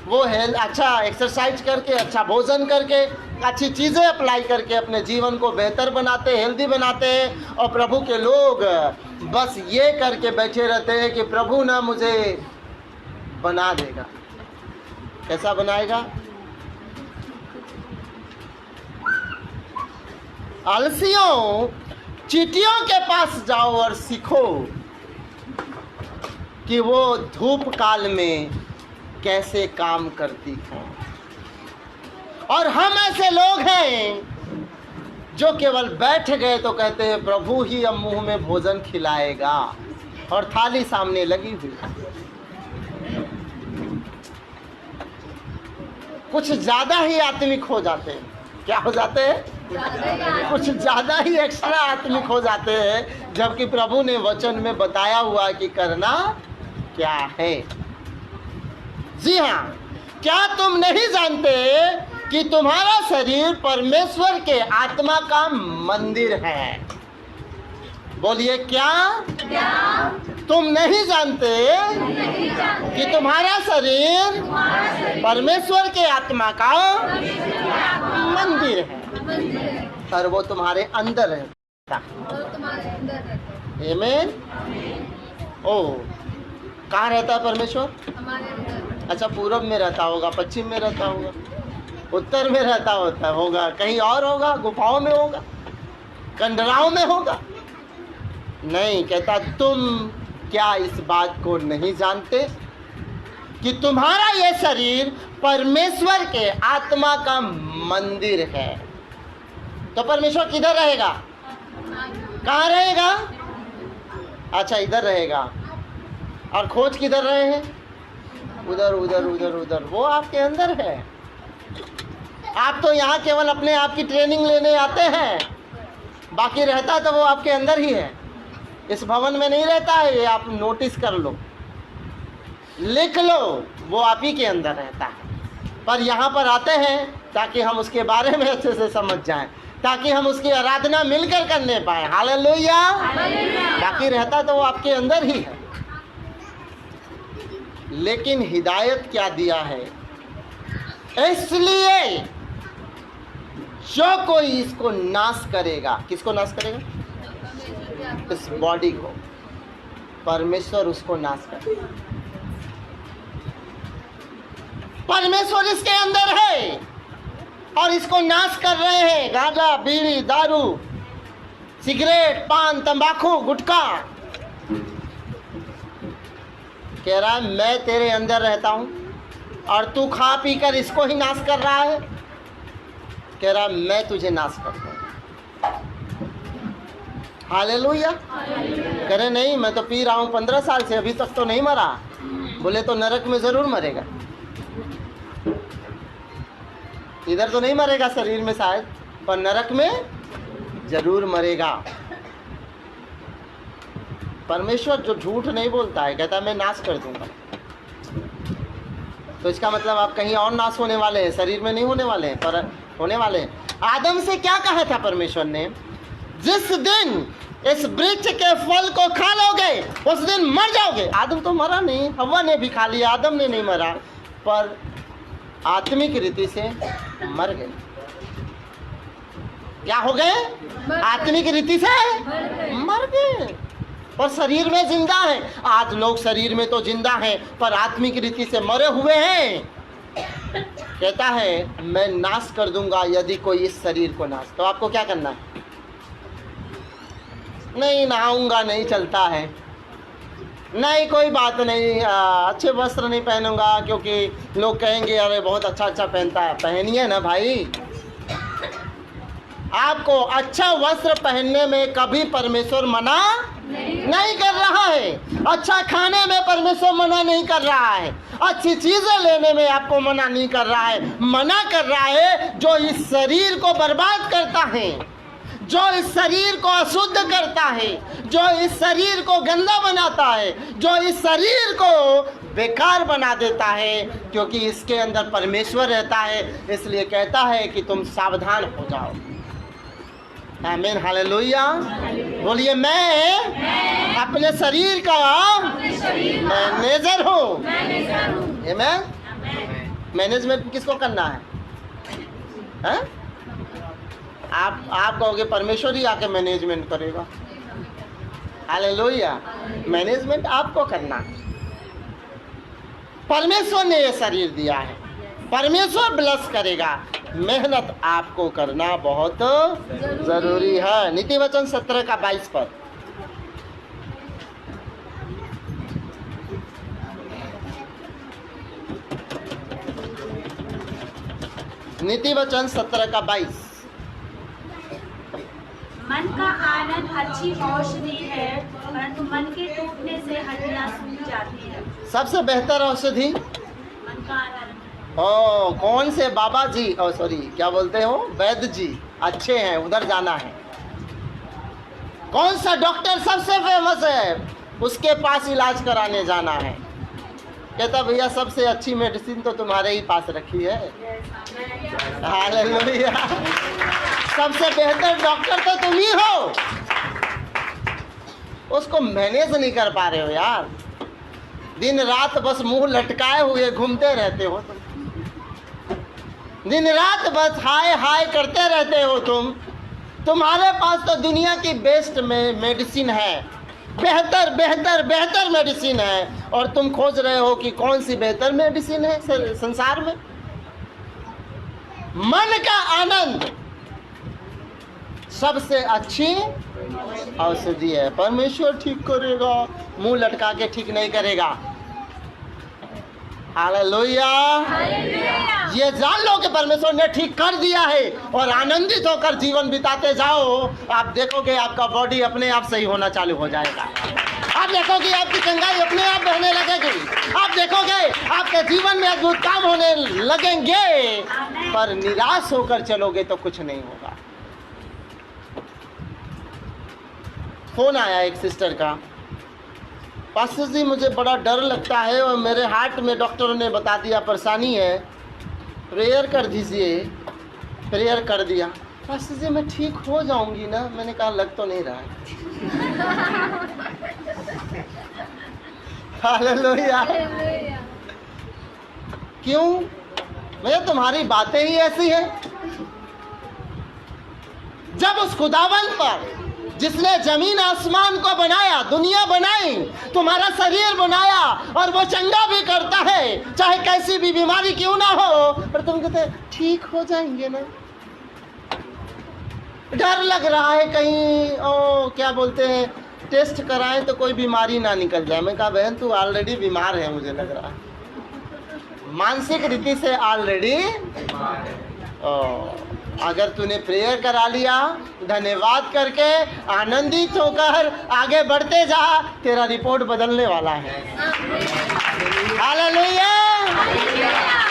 वो हेल्थ अच्छा एक्सरसाइज करके, अच्छा भोजन करके, अच्छी चीज़ें अप्लाई करके अपने जीवन को बेहतर बनाते, हेल्दी बनाते हैं। और प्रभु के लोग बस ये करके बैठे रहते हैं कि प्रभु ना मुझे बना देगा। कैसा बनाएगा? आलसियों, चींटियों के पास जाओ और सीखो कि वो धूप काल में कैसे काम करती हैं। और हम ऐसे लोग हैं जो केवल बैठ गए तो कहते हैं प्रभु ही अब मुंह में भोजन खिलाएगा, और थाली सामने लगी हुई। कुछ ज्यादा ही आत्मिक हो जाते हैं। क्या हो जाते हैं? कुछ ज्यादा ही एक्स्ट्रा आत्मिक हो जाते हैं, जबकि प्रभु ने वचन में बताया हुआ कि करना क्या है। जी हाँ, क्या तुम नहीं जानते कि तुम्हारा शरीर परमेश्वर के आत्मा का मंदिर है? बोलिए, क्या तुम नहीं जानते कि तुम्हारा शरीर परमेश्वर के आत्मा का मंदिर है, और वो तुम्हारे अंदर रहता है। आमीन। ओह, कहाँ रहता है परमेश्वर? अच्छा, पूरब में रहता होगा, पश्चिम में रहता होगा, उत्तर में रहता होगा, कहीं और होगा, गुफाओं में होगा, कंडराओं में होगा? नहीं, कहता तुम क्या इस बात को नहीं जानते कि तुम्हारा ये शरीर परमेश्वर के आत्मा का मंदिर है। तो परमेश्वर किधर रहेगा? कहाँ रहेगा? अच्छा, इधर रहेगा। और खोज किधर रहे हैं? उधर उधर उधर उधर। वो आपके अंदर है। आप तो यहाँ केवल अपने आप की ट्रेनिंग लेने आते हैं, बाकी रहता तो वो आपके अंदर ही है। इस भवन में नहीं रहता है, ये आप नोटिस कर लो, लिख लो, वो आप ही के अंदर रहता है। पर यहाँ पर आते हैं ताकि हम उसके बारे में अच्छे से समझ जाएं, ताकि हम उसकी आराधना मिलकर करने पाए। हालेलुया। बाकी रहता तो वो आपके अंदर ही है। लेकिन हिदायत क्या दिया है? इसलिए जो कोई इसको नाश करेगा, किसको नाश करेगा? इस बॉडी को, परमेश्वर उसको नाश करेगा। परमेश्वर इसके अंदर है और इसको नाश कर रहे हैं। गांजा, बीड़ी, दारू, सिगरेट, पान, तंबाकू, गुटखा। कह रहा है मैं तेरे अंदर रहता हूं और तू खा पी कर इसको ही नाश कर रहा है। कह रहा है मैं तुझे नाश करता हूं। हालेलुया। कह रहे नहीं, मैं तो पी रहा हूं 15 साल से, अभी तक तो नहीं मरा। बोले तो नरक में जरूर मरेगा, इधर तो नहीं मरेगा शरीर में शायद, पर नरक में जरूर मरेगा। परमेश्वर जो झूठ नहीं बोलता है, कहता है मैं नाश कर दूंगा। तो इसका मतलब आप कहीं और नाश होने वाले हैं, शरीर में नहीं होने वाले हैं, पर होने वाले हैं। आदम से क्या कहा था परमेश्वर ने जिस दिन इस वृक्ष के फल को खा लोगे उस दिन मर जाओगे। आदम तो मरा नहीं, हव्वा ने भी खा लिया, आदम ने नहीं मरा, पर आत्मिक रीति से मर गए। क्या हो गए? आत्मिक रीति से मर गए, पर शरीर में जिंदा है। आज लोग शरीर में तो जिंदा हैं पर आत्मिक रीति से मरे हुए हैं। कहता है मैं नाश कर दूंगा यदि कोई इस शरीर को नाश। तो आपको क्या करना है? नहीं नहाऊंगा, नहीं चलता है, नहीं कोई बात नहीं, अच्छे वस्त्र नहीं पहनूंगा क्योंकि लोग कहेंगे अरे बहुत अच्छा अच्छा पहनता है। पहनिए ना भाई, आपको अच्छा वस्त्र पहनने में कभी परमेश्वर मना नहीं कर रहा है। अच्छा खाने में परमेश्वर मना नहीं कर रहा है। अच्छी चीजें लेने में आपको मना नहीं कर रहा है। मना कर रहा है जो इस शरीर को बर्बाद करता है, जो इस शरीर को अशुद्ध करता है, जो इस शरीर को गंदा बनाता है, जो इस शरीर को बेकार बना देता है, क्योंकि इसके अंदर परमेश्वर रहता है। इसलिए कहता है कि तुम सावधान हो जाओ। आमीन, हालेलुया। बोलिए मैं अपने शरीर का मैनेजर हूँ। मैनेजमेंट किसको करना है? आप कहोगे परमेश्वर ही आके मैनेजमेंट करेगा। हालेलुया। मैनेजमेंट आपको करना है। परमेश्वर ने ये शरीर दिया है, परमेश्वर ब्लेस करेगा। मेहनत आपको करना बहुत जरूरी है। नीति वचन 17 का 22 पर। नीति वचन 17 का 22। मन का आनंद अच्छी औषधि है, परंतु मन के टूटने से हड्डियां सूख जाती है। सबसे बेहतर औषधि मन का आनंद। कौन से बाबा जी, सॉरी क्या बोलते हो, वैद्य जी अच्छे हैं, उधर जाना है। कौन सा डॉक्टर सबसे फेमस है, उसके पास इलाज कराने जाना है। कहता भैया सबसे अच्छी मेडिसिन तो तुम्हारे ही पास रखी है। हालेलुया। सबसे बेहतर डॉक्टर तो तुम ही हो, उसको मैनेज नहीं कर पा रहे हो यार। दिन रात बस मुंह लटकाए हुए घूमते रहते हो तुम, दिन रात बस हाय हाय करते रहते हो तुम। तुम्हारे पास तो दुनिया की बेस्ट में मेडिसिन है, बेहतर बेहतर बेहतर मेडिसिन है, और तुम खोज रहे हो कि कौन सी बेहतर मेडिसिन है संसार में। मन का आनंद सबसे अच्छी औषधि है। परमेश्वर ठीक करेगा, मुंह लटका के ठीक नहीं करेगा। हालेलुया। ये जान लो कि परमेश्वर ने ठीक कर दिया है, और आनंदित होकर जीवन बिताते जाओ। आप देखोगे आपका बॉडी अपने आप सही होना चालू हो जाएगा। आप देखोगे आपकी चंगाई अपने आप बहने लगेगी। आप देखोगे आपके जीवन में अद्भुत काम होने लगेंगे। पर निराश होकर चलोगे तो कुछ नहीं होगा। फोन आया एक सिस्टर का, पास्टर जी मुझे बड़ा डर लगता है और मेरे हार्ट में डॉक्टरों ने बता दिया परेशानी है, प्रेयर कर दीजिए। प्रेयर कर दिया। पास्टर जी मैं ठीक हो जाऊंगी ना? मैंने कहा लग तो नहीं रहा है। हालेलुया। क्यों? भैया तुम्हारी बातें ही ऐसी हैं। जब उस खुदावंत पर जिसने जमीन आसमान को बनाया, दुनिया बनाई, तुम्हारा शरीर बनाया, और वो चंगा भी करता है चाहे कैसी भी बीमारी क्यों ना हो, और तुम कहते ठीक हो जाएंगे ना? डर लग रहा है कहीं क्या बोलते हैं टेस्ट कराएं तो कोई बीमारी ना निकल जाए। मैं कहा बहन तू ऑलरेडी बीमार है, मुझे लग रहा है मानसिक रीति से ऑलरेडी। अगर तूने प्रेयर करा लिया, धन्यवाद करके आनंदित होकर आगे बढ़ते जा, तेरा रिपोर्ट बदलने वाला है। हालेलुया।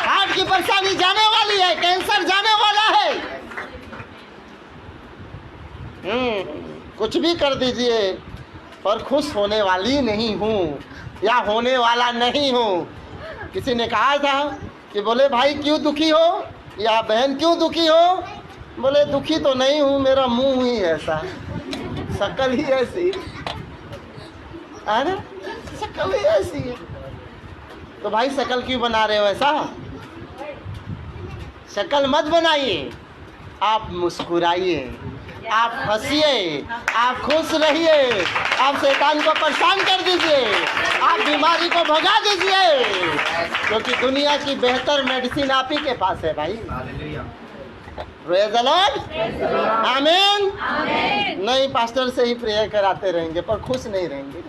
हार्ट की परेशानी जाने वाली है, कैंसर जाने वाला है। कुछ भी कर दीजिए, पर खुश होने वाली नहीं हूँ या होने वाला नहीं हूँ। किसी ने कहा था कि बोले भाई क्यों दुखी हो, या बहन क्यों दुखी हो? बोले दुखी तो नहीं हूँ, मेरा मुंह ही ऐसा है। शक्ल ही ऐसी है ना, शक्ल ही ऐसी है। तो भाई शक्ल क्यों बना रहे हो ऐसा? शक्ल मत बनाइए, आप मुस्कुराइए, आप हंसिए, आप खुश रहिए, आप शैतान को परेशान कर दीजिए, आप बीमारी को भगा दीजिए, क्योंकि दुनिया की बेहतर मेडिसिन आप ही के पास है भाई। प्रेज़ द लॉर्ड, आमीन। नहीं पास्टर से ही प्रेयर कराते रहेंगे पर खुश नहीं रहेंगे।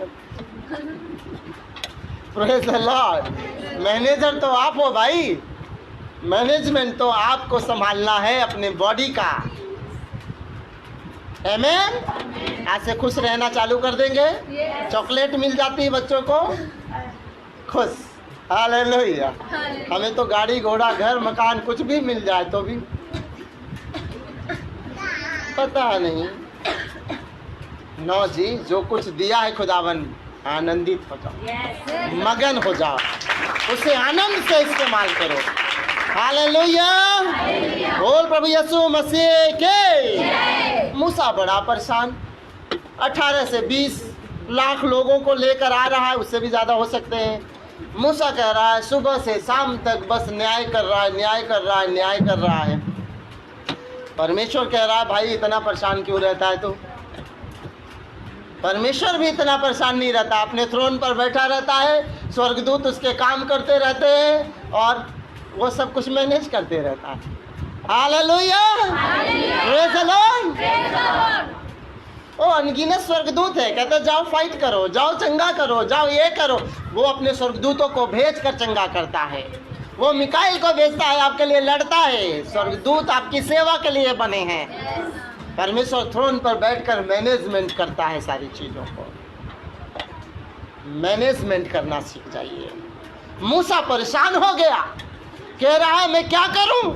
Praise the Lord. मैनेजर तो आप हो भाई, मैनेजमेंट तो आपको संभालना है अपने बॉडी का। आमीन। आज से खुश रहना चालू कर देंगे। चॉकलेट मिल जाती है बच्चों को, खुश। हालेलुया। हमें तो गाड़ी घोड़ा घर मकान कुछ भी मिल जाए तो भी पता नहीं। नो जी, जो कुछ दिया है खुदावन, आनंदित हो जाओ, मगन हो जाओ, उसे आनंद से इस्तेमाल करो। हालेलुया। बोल प्रभु यीशु मसीह के। मूसा बड़ा परेशान, 18 से 20 लाख लोगों को लेकर आ रहा है, उससे भी ज़्यादा हो सकते हैं। मूसा कह रहा है सुबह से शाम तक बस न्याय कर रहा है, न्याय कर रहा है, न्याय कर रहा है। परमेश्वर कह रहा है भाई इतना परेशान क्यों रहता है तू? परमेश्वर भी इतना परेशान नहीं रहता, अपने थ्रोन पर बैठा रहता है, स्वर्गदूत उसके काम करते रहते हैं और वो सब कुछ मैनेज करते रहता है। Hallelujah, praise the Lord. वो अनगिनत स्वर्गदूत है, कहते जाओ फाइट करो, जाओ चंगा करो, जाओ ये करो। वो अपने स्वर्गदूतों को भेज कर चंगा करता है। वो मिकाइल को भेजता है, आपके लिए लड़ता है। स्वर्गदूत आपकी सेवा के लिए बने हैं। परमेश्वर थ्रोन पर बैठकर मैनेजमेंट करता है सारी चीज़ों को। मैनेजमेंट करना सीख जाइए। मूसा परेशान हो गया, कह रहा है मैं क्या करूं?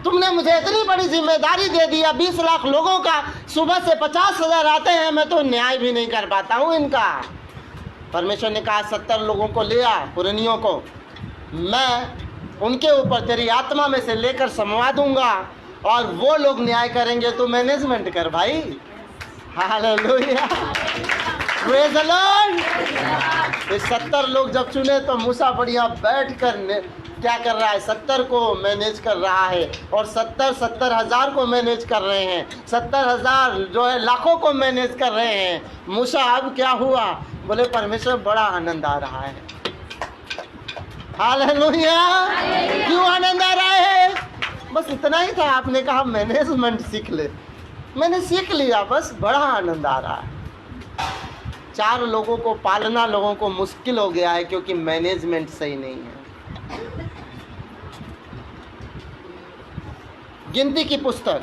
तुमने मुझे इतनी बड़ी जिम्मेदारी दे दिया, 20 लाख लोगों का, सुबह से 50,000 आते हैं, मैं तो न्याय भी नहीं कर पाता हूं इनका। परमेश्वर ने कहा 70 लोगों को ले आ, पुरनियों को, मैं उनके ऊपर तेरी आत्मा में से लेकर समवा दूंगा और वो लोग न्याय करेंगे, तो मैनेजमेंट कर भाई। Hallelujah, praise the Lord. ये 70 लोग जब चुने तो मूसा बढ़िया बैठकर क्या कर रहा है, 70 को मैनेज कर रहा है और 70 हज़ार को मैनेज कर रहे हैं, 70,000 जो है लाखों को मैनेज कर रहे हैं। मूसा अब क्या हुआ? बोले परमेश्वर बड़ा आनंद आ रहा है। हालेलुया। क्यों आनंद आ रहा है? बस इतना ही था, आपने कहा मैनेजमेंट सीख ले, मैंने सीख लिया, बस बड़ा आनंद आ रहा है। 4 लोगों को पालना लोगों को मुश्किल हो गया है क्योंकि मैनेजमेंट सही नहीं है। गिनती की पुस्तक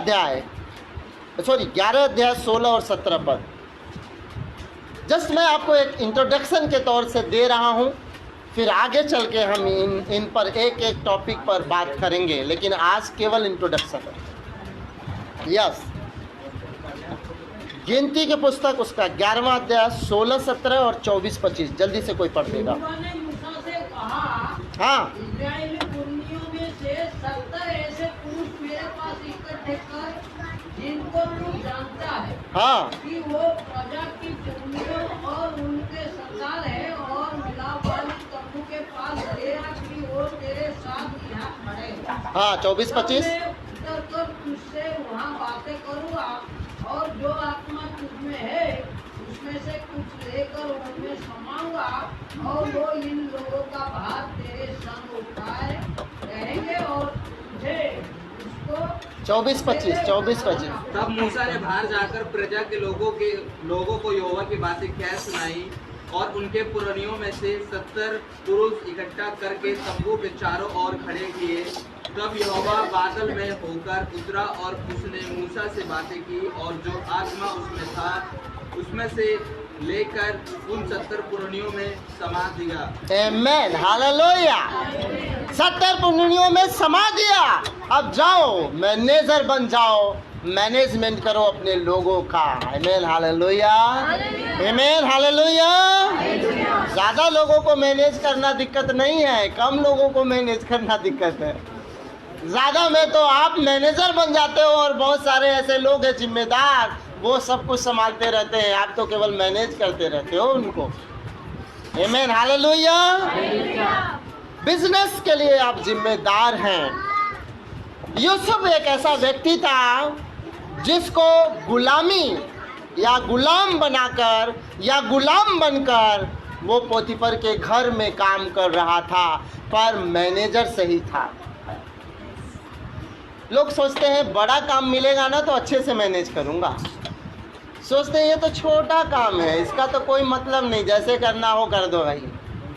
11 अध्याय 16 और 17 पद। जस्ट मैं आपको एक इंट्रोडक्शन के तौर से दे रहा हूं, फिर आगे चल के हम इन पर एक एक टॉपिक पर बात करेंगे, लेकिन आज केवल इंट्रोडक्शन है। यस, गिनती की पुस्तक उसका 11वां अध्याय 16, 17 और 24, 25। जल्दी से कोई पढ़ देगा। ने मूसा से कहा, हाँ, इस्राएली पुरनियों में से 70 ऐसे पुरुष मेरे पास इकट्ठे कर, जिनको तू जानता है हाँ, कि वो प्रजा की पुरनियों और उनके सरदार है, और मिलाप वाली तम्बू के पास डेरा की वो तेरे साथ यहाँ खड़े हैं। हाँ, 24, 25। मैं उतर कर तुझसे वहाँ बातें करूँगा, और जो आत्मा तुझमें है उसमें से कुछ लेकर उनमें समाऊंगा, और वो इन लोगों का भार तेरे संग उठाए रहेंगे और तुझे उसको 24, 25। तब मूसा ने बाहर जाकर प्रजा के लोगों को यहोवा की बातें कह सुनाई, और उनके पुरनियों में से 70 पुरुष इकट्ठा करके तंबू के चारों ओर खड़े किए। तब यहोवा बादल में होकर उतरा और उसने मूसा से बातें की, और जो आत्मा उसमें था उसमें से लेकर उन 70 पुरनियों में समा दिया। आमेन, हालेलुया। 70 पुरनियों में समा दिया। अब जाओ मैनेजर बन जाओ, मैनेजमेंट करो अपने लोगों का। आमेन, हालेलुया। आमेन, हालेलुया। ज़्यादा लोगों को मैनेज करना दिक्कत नहीं है, कम लोगों को मैनेज करना दिक्कत है। ज़्यादा में तो आप मैनेजर बन जाते हो और बहुत सारे ऐसे लोग हैं जिम्मेदार, वो सब कुछ संभालते रहते हैं, आप तो केवल मैनेज करते रहते हो उनको। आमीन, हालेलुया। बिजनेस के लिए आप जिम्मेदार हैं। यूसुफ एक ऐसा व्यक्ति था जिसको गुलामी या गुलाम बनाकर या गुलाम बनकर वो पोतीफर के घर में काम कर रहा था, पर मैनेजर सही था। लोग सोचते हैं बड़ा काम मिलेगा ना तो अच्छे से मैनेज करूंगा, सोचते हैं ये तो छोटा काम है, इसका तो कोई मतलब नहीं, जैसे करना हो कर दो भाई।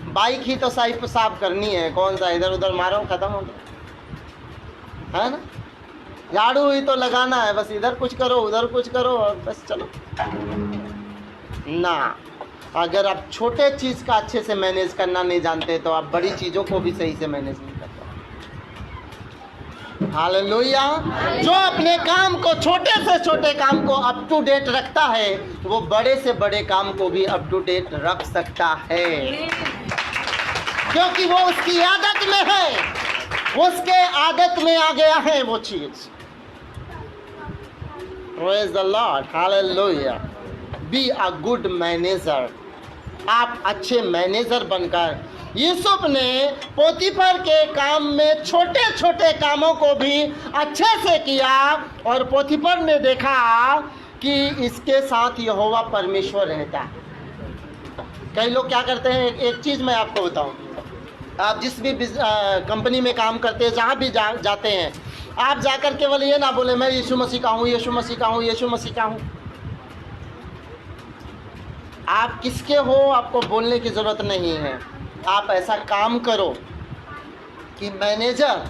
बाइक ही तो साफ करनी है, कौन सा इधर उधर मारो खत्म हो गया, है ना। झाड़ू ही तो लगाना है, बस इधर कुछ करो उधर कुछ करो और बस चलो ना। अगर आप छोटे चीज़ का अच्छे से मैनेज करना नहीं जानते तो आप बड़ी चीज़ों को भी सही से मैनेज नहीं कर पाते। हालेलुया। जो अपने काम को, छोटे से छोटे काम को अप टू डेट रखता है, वो बड़े से बड़े काम को भी अप टू डेट रख सकता है, क्योंकि वो उसकी आदत में है, उसके आदत में आ गया है वो चीज। Praise the Lord, Hallelujah. Be a good manager. आप अच्छे मैनेजर बनकर, यूसुफ ने पोतीफर के काम में छोटे छोटे कामों को भी अच्छे से किया और पोतीफर ने देखा कि इसके साथ यहोवा परमेश्वर रहता है। कई लोग क्या करते हैं, एक चीज़ मैं आपको बताऊं, आप जिस भी कंपनी में काम करते हैं, जहाँ भी जाते हैं, आप जाकर केवल ये ना बोले मैं यीशु मसीह का हूँ, यीशु मसीह का हूँ, यीशु मसीह का हूँ। आप किसके हो आपको बोलने की ज़रूरत नहीं है। आप ऐसा काम करो कि मैनेजर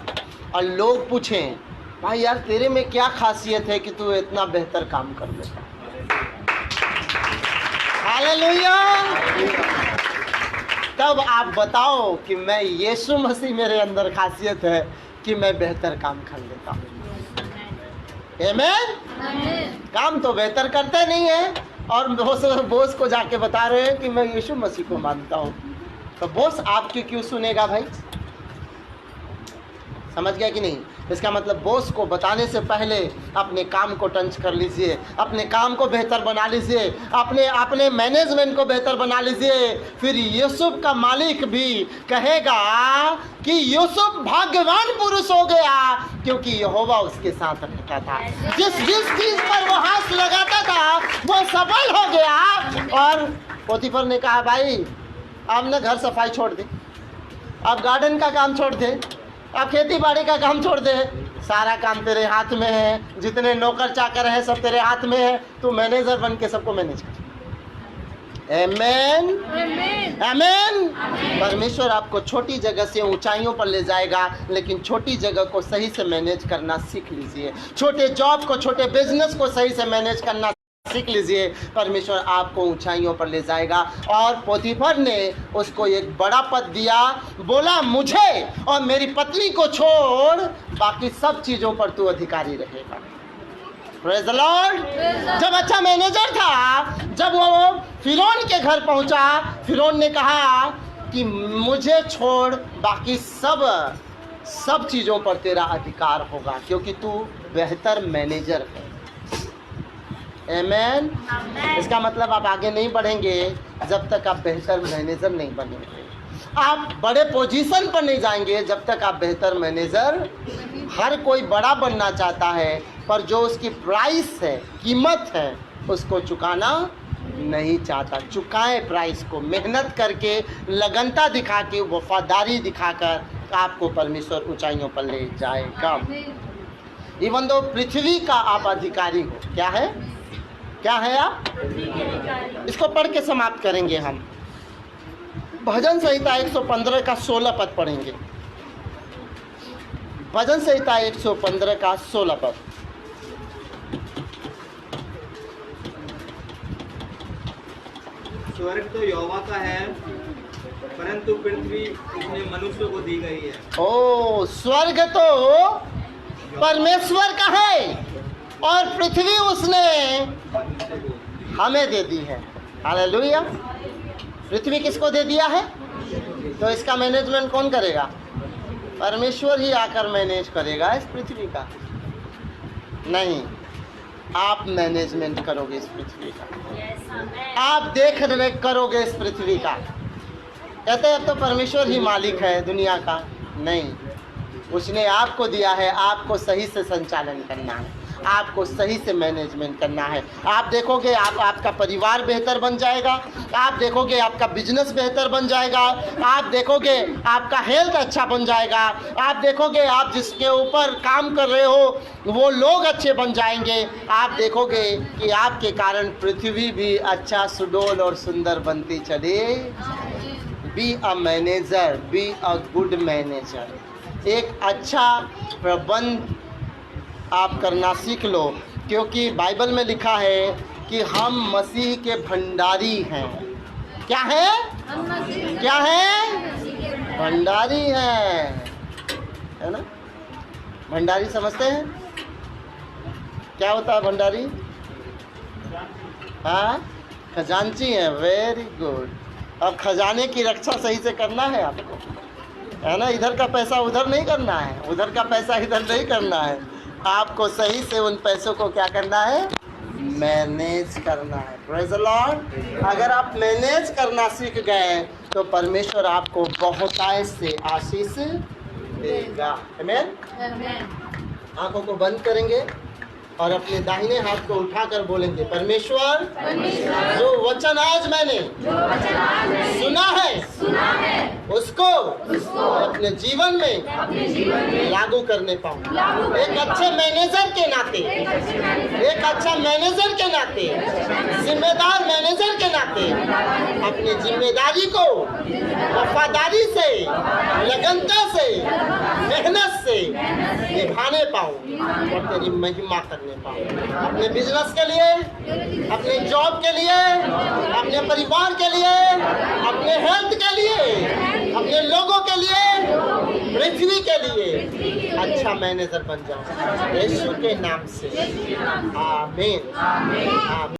और लोग पूछें, भाई यार तेरे में क्या खासियत है कि तू इतना बेहतर काम कर लेता। हालेलुया। तब आप बताओ कि मैं यीशु मसीह मेरे अंदर खासियत है कि मैं बेहतर काम कर लेता हूँ। आमीन। काम तो बेहतर करते नहीं है और बॉस को जाके बता रहे हैं कि मैं यीशु मसीह को मानता हूँ, तो बॉस आपकी क्यों सुनेगा भाई? समझ गया कि नहीं? इसका मतलब बॉस को बताने से पहले अपने काम को टंच कर लीजिए, अपने काम को बेहतर बना लीजिए, अपने मैनेजमेंट को बेहतर बना लीजिए। फिर यूसुफ का मालिक भी कहेगा कि यूसुफ भाग्यवान पुरुष हो गया क्योंकि यहोवा उसके साथ रहता था। जिस चीज पर वो हाथ लगाता था वो सफल हो गया। और पोतीफर ने कहा भाई आप ना घर सफाई छोड़ दे, आप गार्डन का काम छोड़ दे, आप खेती बाड़ी का काम छोड़ दे, सारा काम तेरे हाथ में है, जितने नौकर चाकर हैं सब तेरे हाथ में है, तू मैनेजर बन के सबको मैनेज कर। आमीन, आमीन। परमेश्वर आपको छोटी जगह से ऊंचाइयों पर ले जाएगा, लेकिन छोटी जगह को सही से मैनेज करना सीख लीजिए। छोटे जॉब को, छोटे बिजनेस को सही से मैनेज करना सीख लीजिए, परमेश्वर आपको ऊंचाइयों पर ले जाएगा। और पोतीफर ने उसको एक बड़ा पद दिया, बोला मुझे और मेरी पत्नी को छोड़ बाकी सब चीज़ों पर तू अधिकारी रहेगा। Praise the Lord. जब अच्छा मैनेजर था, जब वो फिरौन के घर पहुंचा, फिरौन ने कहा कि मुझे छोड़ बाकी सब चीज़ों पर तेरा अधिकार होगा क्योंकि तू बेहतर मैनेजर है। आमीन। इसका मतलब आप आगे नहीं बढ़ेंगे जब तक आप बेहतर मैनेजर नहीं बनेंगे। आप बड़े पोजीशन पर नहीं जाएंगे जब तक आप बेहतर मैनेजर। हर कोई बड़ा बनना चाहता है, पर जो उसकी प्राइस है, कीमत है, उसको चुकाना नहीं चाहता। चुकाए प्राइस को, मेहनत करके, लगनता दिखा के, वफादारी दिखाकर आपको परमेश्वर ऊंचाइयों पर ले जाएगा। इवन दो पृथ्वी का आप अधिकारी हो। क्या है? क्या है आप? इसको पढ़ के समाप्त करेंगे हम। भजन संहिता 115 का 16 पद पढ़ेंगे। भजन संहिता 115 का 16 पद। स्वर्ग तो यहोवा का है, परंतु पृथ्वी उसने मनुष्य को दी गई है। ओ, स्वर्ग तो परमेश्वर का है और पृथ्वी उसने हमें दे दी है। हालेलुया। पृथ्वी किसको दे दिया है? तो इसका मैनेजमेंट कौन करेगा? परमेश्वर ही आकर मैनेज करेगा इस पृथ्वी का, नहीं, आप मैनेजमेंट करोगे इस पृथ्वी का, यस आमेन। आप देख रेख करोगे इस पृथ्वी का। कहते हैं अब तो परमेश्वर ही मालिक है दुनिया का, नहीं, उसने आपको दिया है, आपको सही से संचालन करना है, आपको सही से मैनेजमेंट करना है। आप देखोगे आपका परिवार बेहतर बन जाएगा, आप देखोगे आपका बिजनेस बेहतर बन जाएगा, आप देखोगे आपका हेल्थ अच्छा बन जाएगा, आप देखोगे आप जिसके ऊपर काम कर रहे हो वो लोग अच्छे बन जाएंगे, आप देखोगे कि आपके कारण पृथ्वी भी अच्छा सुडौल और सुंदर बनती चली। Be a manager, be a good manager. एक अच्छा प्रबंध आप करना सीख लो, क्योंकि बाइबल में लिखा है कि हम मसीह के भंडारी हैं। क्या है? क्या है? भंडारी हैं, है ना? भंडारी समझते हैं क्या होता है भंडारी? हाँ, खजांची है। Very good. अब खजाने की रक्षा सही से करना है आपको, है ना? इधर का पैसा उधर नहीं करना है, उधर का पैसा इधर नहीं करना है, आपको सही से उन पैसों को क्या करना है? मैनेज करना है। Praise the Lord. अगर आप मैनेज करना सीख गए तो परमेश्वर आपको बहुतायत से आशीष देगा। आमीन। आंखों को बंद करेंगे और अपने दाहिने हाथ को उठाकर बोलेंगे, परमेश्वर, जो वचन आज मैंने सुना है उसको अपने जीवन में लागू करने पाऊँ। एक अच्छे मैनेजर के नाते, एक अच्छा मैनेजर के नाते, जिम्मेदार मैनेजर के नाते अपनी जिम्मेदारी को वफादारी से, लगनता से, मेहनत से निभाने पाऊँ और तेरी महिमा करने पाऊँ। अपने बिजनेस के लिए, अपने जॉब के लिए, अपने परिवार के लिए, अपने हेल्थ के लिए, अपने लोगों के लिए, पृथ्वी के लिए अच्छा मैनेजर बन जाऊँ, यीशु के नाम से। आमीन। आमीन।